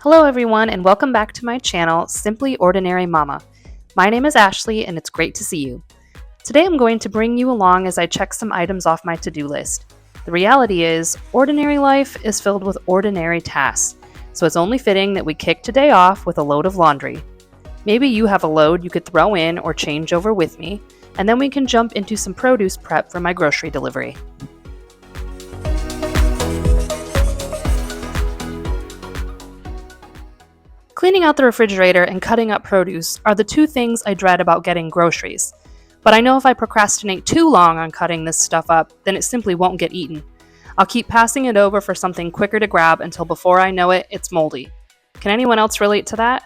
Hello everyone and welcome back to my channel, Simply Ordinary Mama. My name is Ashley and it's great to see you. Today I'm going to bring you along as I check some items off my to-do list. The reality is, ordinary life is filled with ordinary tasks, so it's only fitting that we kick today off with a load of laundry. Maybe you have a load you could throw in or change over with me, and then we can jump into some produce prep for my grocery delivery. Cleaning out the refrigerator and cutting up produce are the two things I dread about getting groceries. But I know if I procrastinate too long on cutting this stuff up, then it simply won't get eaten. I'll keep passing it over for something quicker to grab until before I know it, it's moldy. Can anyone else relate to that?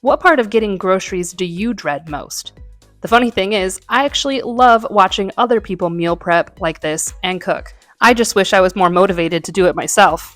What part of getting groceries do you dread most? The funny thing is, I actually love watching other people meal prep like this and cook. I just wish I was more motivated to do it myself.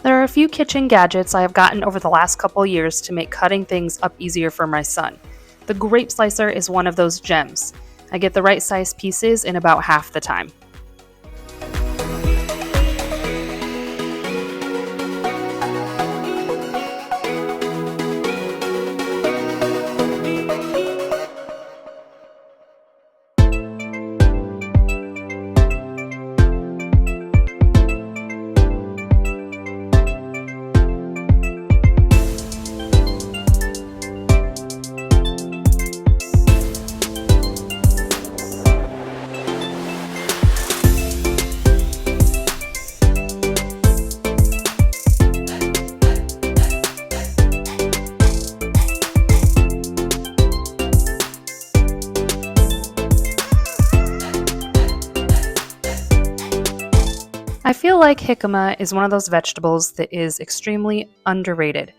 There are a few kitchen gadgets I have gotten over the last couple years to make cutting things up easier for my son. The grape slicer is one of those gems. I get the right size pieces in about half the time. I feel like jicama is one of those vegetables that is extremely underrated.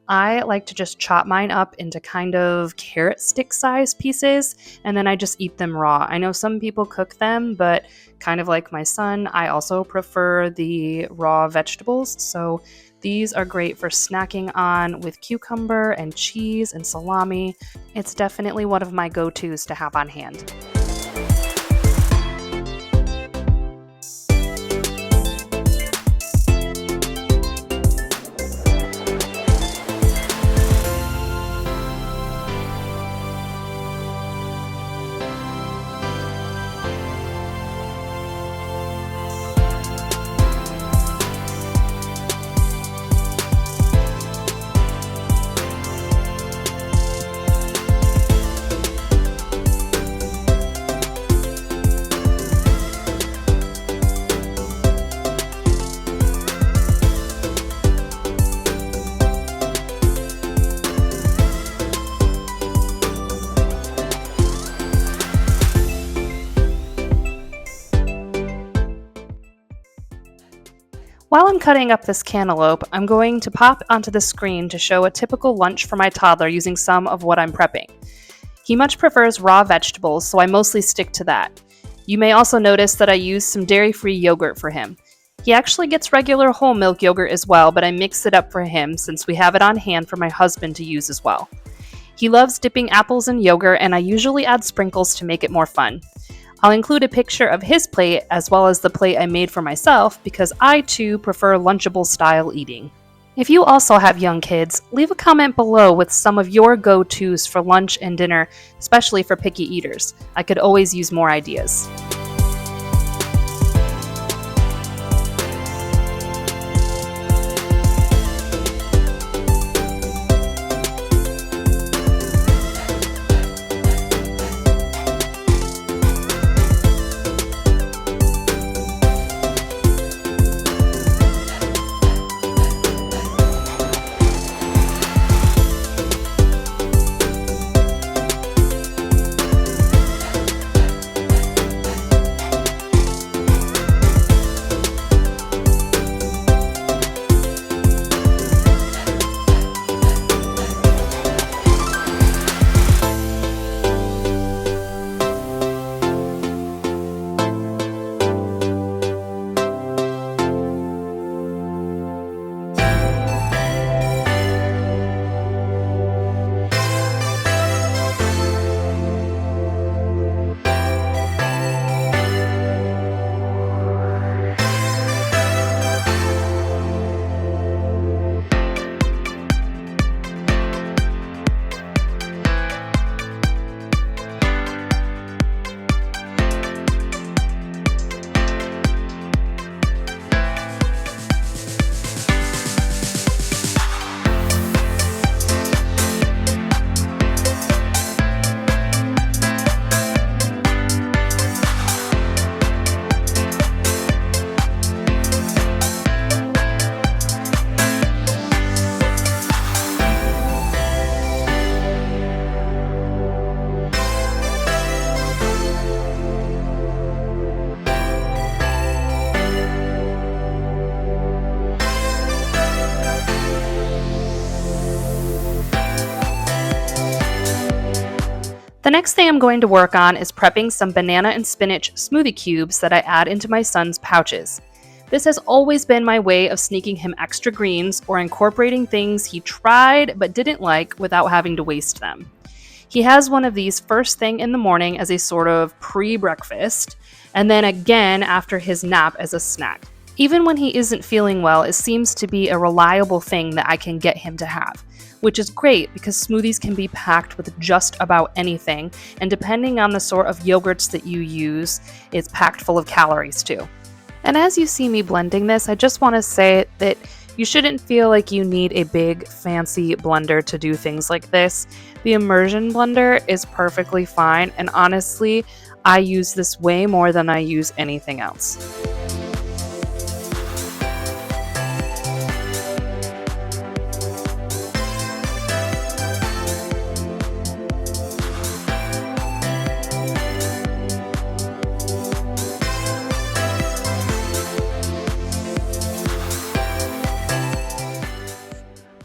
I like to just chop mine up into kind of carrot stick size pieces, and then I just eat them raw. I know some people cook them, but kind of like my son, I also prefer the raw vegetables. So these are great for snacking on with cucumber and cheese and salami. It's definitely one of my go-tos to have on hand. While I'm cutting up this cantaloupe, I'm going to pop onto the screen to show a typical lunch for my toddler using some of what I'm prepping. He much prefers raw vegetables, so I mostly stick to that. You may also notice that I use some dairy-free yogurt for him. He actually gets regular whole milk yogurt as well, but I mix it up for him since we have it on hand for my husband to use as well. He loves dipping apples in yogurt, and I usually add sprinkles to make it more fun. I'll include a picture of his plate as well as the plate I made for myself because I too prefer Lunchable style eating. If you also have young kids, leave a comment below with some of your go-tos for lunch and dinner, especially for picky eaters. I could always use more ideas. The next thing I'm going to work on is prepping some banana and spinach smoothie cubes that I add into my son's pouches. This has always been my way of sneaking him extra greens or incorporating things he tried but didn't like without having to waste them. He has one of these first thing in the morning as a sort of pre-breakfast, and then again after his nap as a snack. Even when he isn't feeling well, it seems to be a reliable thing that I can get him to have, which is great because smoothies can be packed with just about anything, and depending on the sort of yogurts that you use, it's packed full of calories too. And as you see me blending this, I just want to say that you shouldn't feel like you need a big fancy blender to do things like this. The immersion blender is perfectly fine, and honestly, I use this way more than I use anything else.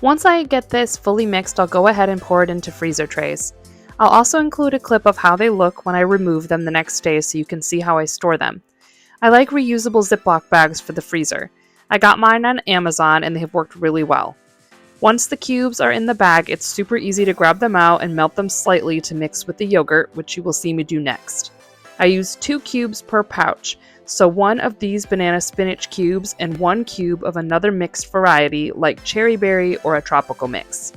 Once I get this fully mixed, I'll go ahead and pour it into freezer trays. I'll also include a clip of how they look when I remove them the next day so you can see how I store them. I like reusable Ziploc bags for the freezer. I got mine on Amazon and they have worked really well. Once the cubes are in the bag, it's super easy to grab them out and melt them slightly to mix with the yogurt, which you will see me do next. I use 2 cubes per pouch, so 1 of these banana spinach cubes and 1 cube of another mixed variety like cherry berry or a tropical mix.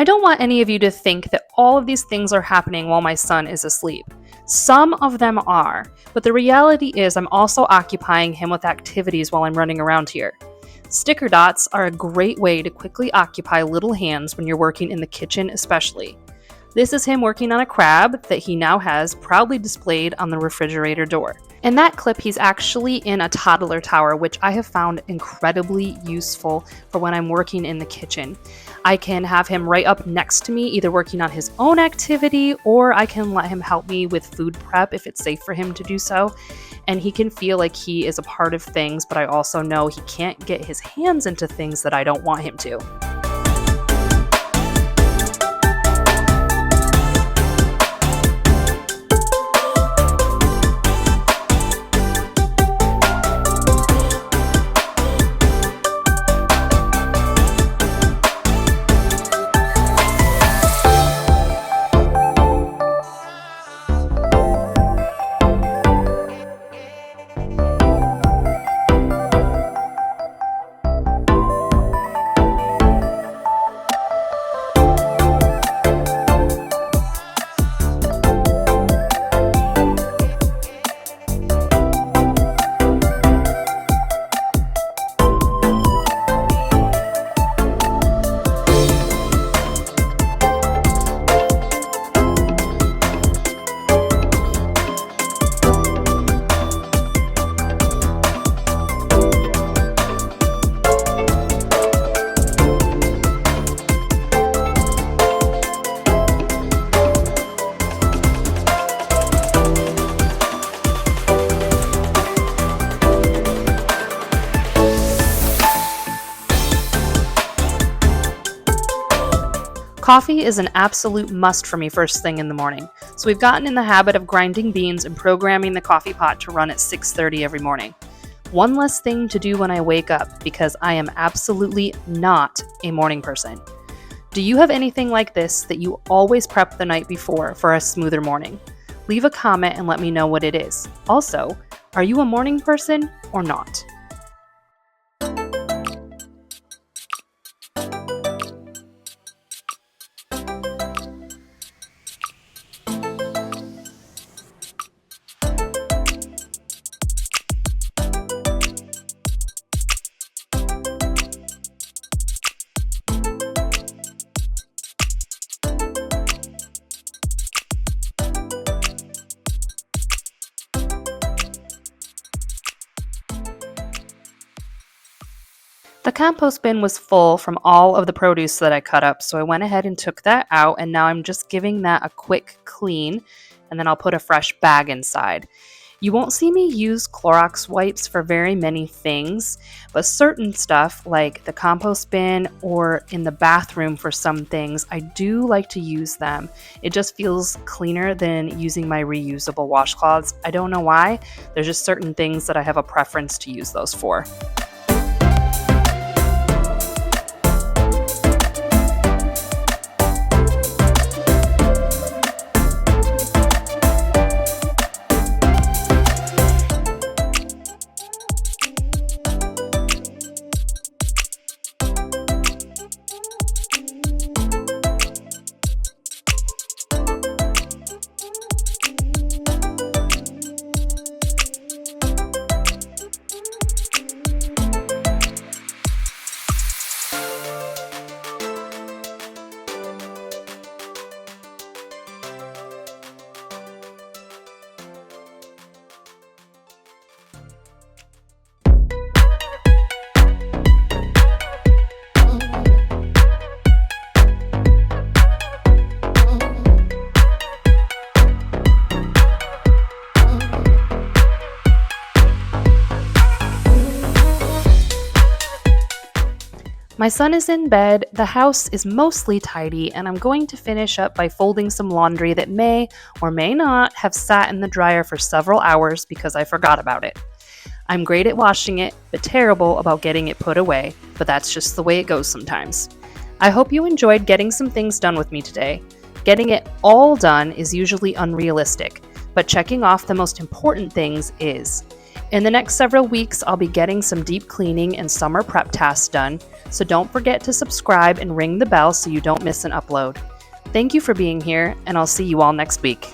I don't want any of you to think that all of these things are happening while my son is asleep. Some of them are, but the reality is I'm also occupying him with activities while I'm running around here. Sticker dots are a great way to quickly occupy little hands when you're working in the kitchen especially. This is him working on a crab that he now has proudly displayed on the refrigerator door. In that clip, he's actually in a toddler tower, which I have found incredibly useful for when I'm working in the kitchen. I can have him right up next to me, either working on his own activity, or I can let him help me with food prep if it's safe for him to do so. And he can feel like he is a part of things, but I also know he can't get his hands into things that I don't want him to. Coffee is an absolute must for me first thing in the morning, so we've gotten in the habit of grinding beans and programming the coffee pot to run at 6:30 every morning. One less thing to do when I wake up because I am absolutely not a morning person. Do you have anything like this that you always prep the night before for a smoother morning? Leave a comment and let me know what it is. Also, are you a morning person or not? The compost bin was full from all of the produce that I cut up, so I went ahead and took that out, and now I'm just giving that a quick clean, and then I'll put a fresh bag inside. You won't see me use Clorox wipes for very many things, but certain stuff like the compost bin or in the bathroom for some things, I do like to use them. It just feels cleaner than using my reusable washcloths. I don't know why. There's just certain things that I have a preference to use those for. My son is in bed, the house is mostly tidy, and I'm going to finish up by folding some laundry that may or may not have sat in the dryer for several hours because I forgot about it. I'm great at washing it, but terrible about getting it put away, but that's just the way it goes sometimes. I hope you enjoyed getting some things done with me today. Getting it all done is usually unrealistic, but checking off the most important things is. In the next several weeks, I'll be getting some deep cleaning and summer prep tasks done, so don't forget to subscribe and ring the bell so you don't miss an upload. Thank you for being here, and I'll see you all next week.